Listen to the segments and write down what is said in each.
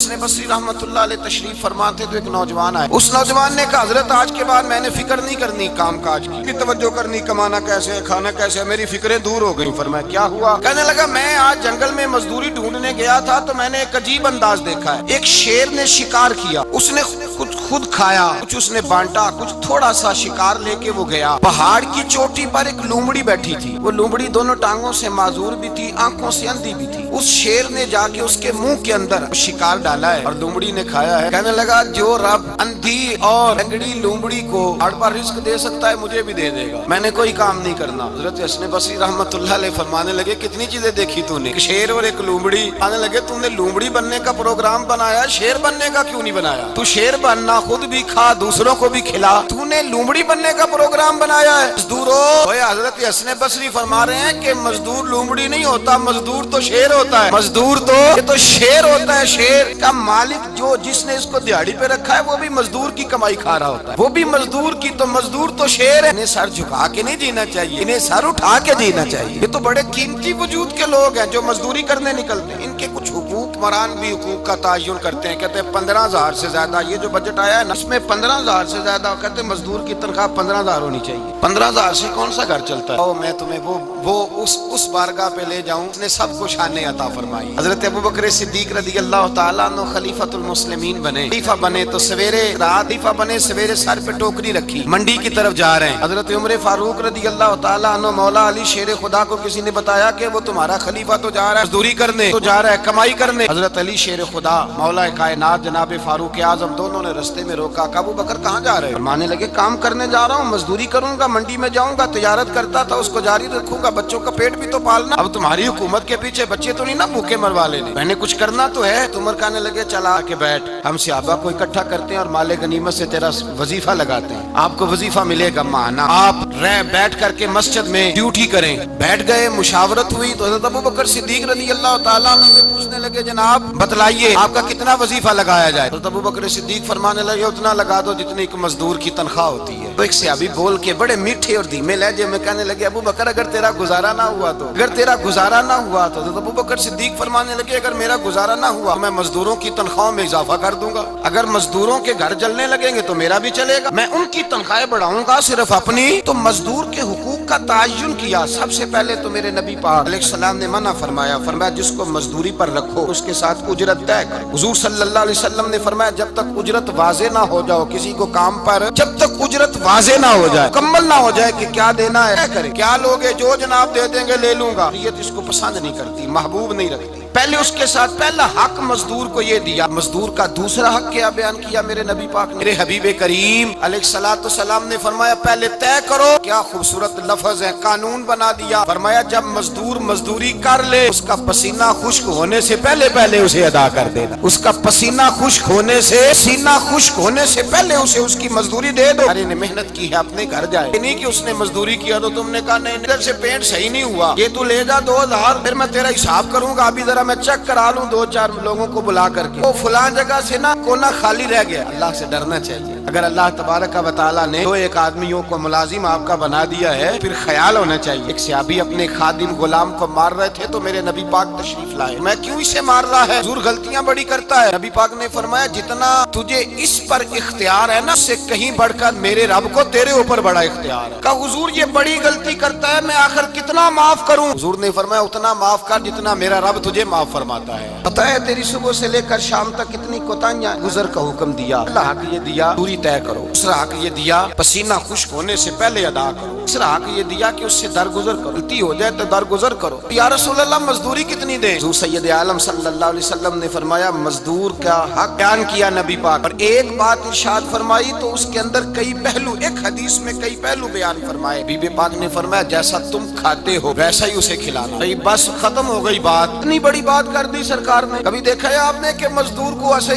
حسن بصری رحمۃ اللہ علیہ تشریف فرما تھے تو ایک نوجوان آئے. اس نوجوان نے کہا حضرت آج کے بعد میں نے فکر نہیں کرنی کام کاج کی, توجہ کرنی کمانا کیسے ہے کھانا کیسے ہے, میری فکریں دور ہو گئی. فرمایا کیا ہوا؟ کہنے لگا میں آج جنگل میں مزدوری ڈھونڈنے گیا تھا تو میں نے ایک عجیب انداز دیکھا ہے. ایک شیر نے شکار کیا, اس نے خود کھایا, کچھ اس نے بانٹا, کچھ تھوڑا سا شکار لے کے وہ گیا. پہاڑ کی چوٹی پر ایک لومڑی بیٹھی تھی, وہ لومڑی دونوں ٹانگوں سے معذور بھی تھی, آنکھوں سے اندھی بھی تھی. اس شیر نے جا کے اس کے منہ کے اندر شکار ڈالا ہے اور لومڑی نے کھایا ہے. کہنے لگا جو رب اندھی اور لنگڑی لومڑی کو ہر بار رزق دے سکتا ہے مجھے بھی دے دے گا, میں نے کوئی کام نہیں کرنا. حضرت حسن بصری رحمۃ اللہ علیہ فرمانے لگے کتنی چیزیں دیکھی تو نے, ایک شیر اور ایک لومڑی. آنے لگے تم نے لومڑی بننے کا پروگرام بنایا, شیر بننے کا کیوں نہیں بنایا؟ تو شیر بننا, خود بھی کھا دوسروں کو بھی کھلا, تو نے لومڑی بننے کا پروگرام بنایا ہے. مزدورو, حضرت حسن بصری فرما رہے ہیں کہ مزدور لومڑی نہیں ہوتا, مزدور تو شیر ہوتا ہے. مزدور تو یہ تو شیر ہوتا ہے. شیر کا مالک جو جس نے اس کو دیہڑی پہ رکھا ہے وہ بھی مزدور کی کمائی کھا رہا ہوتا ہے, وہ بھی مزدور کی. تو مزدور تو شیر ہے. انہیں سر جھکا کے نہیں جینا چاہیے, انہیں سر اٹھا کے جینا چاہیے. یہ تو بڑے قیمتی وجود کے لوگ ہیں جو مزدوری کرنے نکلتے ہیں. ان کے کچھ حقوق مران بھی حقوق کا تعین کرتے ہیں, کہتے ہیں 15,000 سے زیادہ یہ جو بجٹ آیا ہے نا اس میں 15,000 سے زیادہ, کہتے ہیں مزدور کی تنخواہ 15,000 ہونی چاہیے. 15,000 سے کون سا گھر چلتا ہے؟ میں تمہیں وہ اس بارگاہ پہ لے جاؤں, اس نے سب کو شانیں عطا فرمائی. حضرت ابوبکر صدیق رضی اللہ تعالیٰ عنہ خلیفۃ المسلمین بنے. خلیفہ بنے تو سویرے رات خلیفہ بنے, سویرے سر پہ ٹوکری رکھی, منڈی کی طرف جا رہے ہیں. حضرت عمر فاروق رضی اللہ تعالیٰ عنہ مولا علی شیر خدا کو کسی نے بتایا کہ وہ تمہارا خلیفہ تو جا رہا ہے مزدوری کرنے, تو جا رہا ہے کمائی کرنے. حضرت علی شیر خدا مولا کائنات جناب فاروق اعظم دونوں نے رستے میں روکا. ابو بکر کہاں جا رہے ہیں؟ فرمانے لگے کام کرنے جا رہا ہوں, مزدوری کروں گا, منڈی میں جاؤں گا, تجارت کرتا تھا اس کو جاری رکھوں گا, بچوں کا پیٹ بھی تو پالنا. اب تمہاری حکومت کے پیچھے بچے تو نہیں نا بھوکے مروا لینے, میں نے کچھ کرنا تو ہے. عمر کہنے لگے چلا کے بیٹھ, ہم صحابہ کو اکٹھا کرتے ہیں اور مال غنیمت سے تیرا وظیفہ لگاتے ہیں, آپ کو وظیفہ ملے گا مانا, آپ بیٹھ کر کے مسجد میں ڈیوٹی کریں. بیٹھ گئے, مشاورت ہوئی تو حضرت ابوبکر صدیق رضی اللہ تعالیٰ عنہ سے پوچھنے لگے جناب بتلائیے آپ کا کتنا وظیفہ لگایا جائے؟ حضرت ابوبکر صدیق فرمانے لگے اتنا لگا دو جتنی ایک مزدور کی تنخواہ ہوتی ہے. تو ایک صحابی بول کے بڑے میٹھے اور دھیمے لہجے میں کہنے لگے ابوبکر اگر تیرا گزارا نہ ہوا تو, اگر تیرا گزارا نہ ہوا تو. حضرت ابوبکر صدیق فرمانے لگے اگر میرا گزارا نہ ہوا میں مزدوروں کی تنخواہوں میں اضافہ کر دوں گا, اگر مزدوروں کے گھر جلنے لگیں گے تو میرا بھی چلے گا, میں ان کی تنخواہیں بڑھاؤں گا صرف اپنی. تو مزدور کے حقوق کا تعین کیا. سب سے پہلے تو میرے نبی پاک علیہ السلام نے منع فرمایا جس کو مزدوری پر رکھو اس کے ساتھ اجرت طے کرو. حضور صلی اللہ علیہ وسلم نے فرمایا جب تک اجرت واضح نہ ہو جاؤ کسی کو کام پر, جب تک اجرت واضح نہ ہو جائے, مکمل نہ ہو جائے کہ کیا دینا ہے کرے, کیا لوگے جو جناب دے دیں گے لے لوں گا, یہ اس کو پسند نہیں کرتی, محبوب نہیں رکھتی. پہلے اس کے ساتھ پہلا حق مزدور کو یہ دیا. مزدور کا دوسرا حق کیا بیان کیا میرے نبی پاک نے؟ میرے حبیب کریم علیہ الصلوۃ والسلام نے فرمایا پہلے طے کرو. کیا خوبصورت لفظ ہے, قانون بنا دیا. فرمایا جب مزدور مزدوری کر لے اس کا پسینہ خشک ہونے سے پہلے اسے ادا کر دینا. اس کا پسینہ خشک ہونے سے پہلے اسے اس کی مزدوری دے دو. ارے نے محنت کی ہے اپنے گھر جائے, نہیں کہ اس نے مزدوری کیا تو تم نے کہا نہیں ادھر سے پینٹ صحیح نہیں ہوا, یہ تو لے جا 2,000 پھر میں تیرا حساب کروں گا, ابھی ذرا میں چیک کرا لوں 2-4 لوگوں کو بلا کر کے, وہ فلاں جگہ سے نا کونا خالی رہ گیا. اللہ سے ڈرنا چاہیے. اگر اللہ تبارک و تعالیٰ نے 2-1 آدمیوں کو ملازم آپ کا بنا دیا ہے پھر خیال ہونا چاہیے. ایک صحابی اپنے خادم غلام کو مار رہے تھے تو میرے نبی پاک تشریف لائے. میں کیوں اسے مار رہا ہے؟ حضور غلطیاں بڑی کرتا ہے. نبی پاک نے فرمایا جتنا تجھے اس پر اختیار ہے نا اس سے کہیں بڑھ کر میرے رب کو تیرے اوپر بڑا اختیار ہے. کہا حضور یہ بڑی غلطی کرتا ہے, میں آخر کتنا معاف کروں؟ حضور نے فرمایا اتنا معاف کر جتنا میرا رب تجھے معاف فرماتا ہے. پتہ ہے تیری صبح سے لے کر شام تک کتنی کوتاہیاں, گزر کا حکم دیا, اللہ حق یہ دیا دوری طے کرو, دوسرا حق یہ دیا پسینہ خشک ہونے سے پہلے ادا کرو, تیسرا حق یہ دیا کہ اس سے درگزر کرو, غلطی ہو جائے تو درگزر کرو. یا رسول اللہ مزدوری کتنی دیں؟ حضور سید عالم صلی اللہ علیہ وسلم نے فرمایا مزدور کا حق بیان کیا نبی پاک, اور ایک بات ارشاد فرمائی تو اس کے اندر کئی پہلو, ایک حدیث میں کئی پہلو بیان فرمائے. بی بی پاک نے فرمایا جیسا تم کھاتے ہو ویسا ہی اسے کھلانا. بس ختم ہو گئی بات. اتنی بڑی بات کر دی سرکار نے. کبھی دیکھا ہے آپ نے کہ مزدور کو ایسے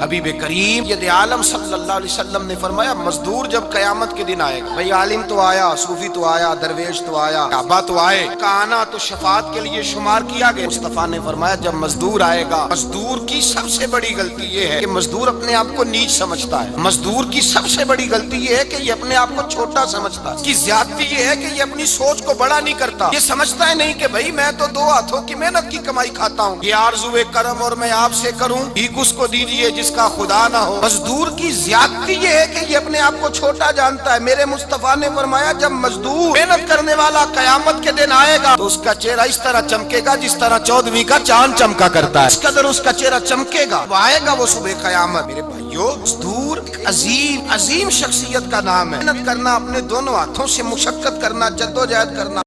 حبیب کریم یہ عالم صلی اللہ علیہ وسلم نے فرمایا مزدور جب قیامت کے دن آئے گا، بھئی عالم تو آیا، صوفی تو آیا، درویش تو آیا، کعبہ تو آئے، کانا تو شفاعت کے لیے شمار کیا گیا، مصطفیٰ نے فرمایا جب مزدور آئے گا، مزدور کی سب سے بڑی غلطی یہ ہے کہ مزدور اپنے آپ کو نیچ سمجھتا ہے، مزدور کی سب سے بڑی غلطی یہ ہے کہ یہ اپنے آپ کو چھوٹا سمجھتا ہے، اس کی زیادتی یہ ہے کہ یہ اپنی سوچ کو بڑا نہیں کرتا، یہ سمجھتا ہے نہیں کہ بھئی میں تو دو ہاتھوں کی محنت کی کمائی کھاتا ہوں، یہ آرزو کرم اور میں آپ سے کروں، بھیک اس کو دیجئے جس کا خدا نہ ہو۔ مزدور کی زیادتی یہ ہے کہ یہ اپنے آپ کو چھوٹا جانتا ہے۔ میرے مصطفیٰ نے فرمایا جب مزدور محنت کرنے والا قیامت کے دن آئے گا تو اس کا چہرہ اس طرح چمکے گا جس طرح 14ویں کا چاند چمکا کرتا ہے، اس قدر اس کا چہرہ چمکے گا، وہ آئے گا وہ صبح قیامت۔ میرے بھائیو، مزدور عظیم شخصیت کا نام ہے۔ محنت کرنا، اپنے دونوں ہاتھوں سے مشقت کرنا، جدوجہد کرنا۔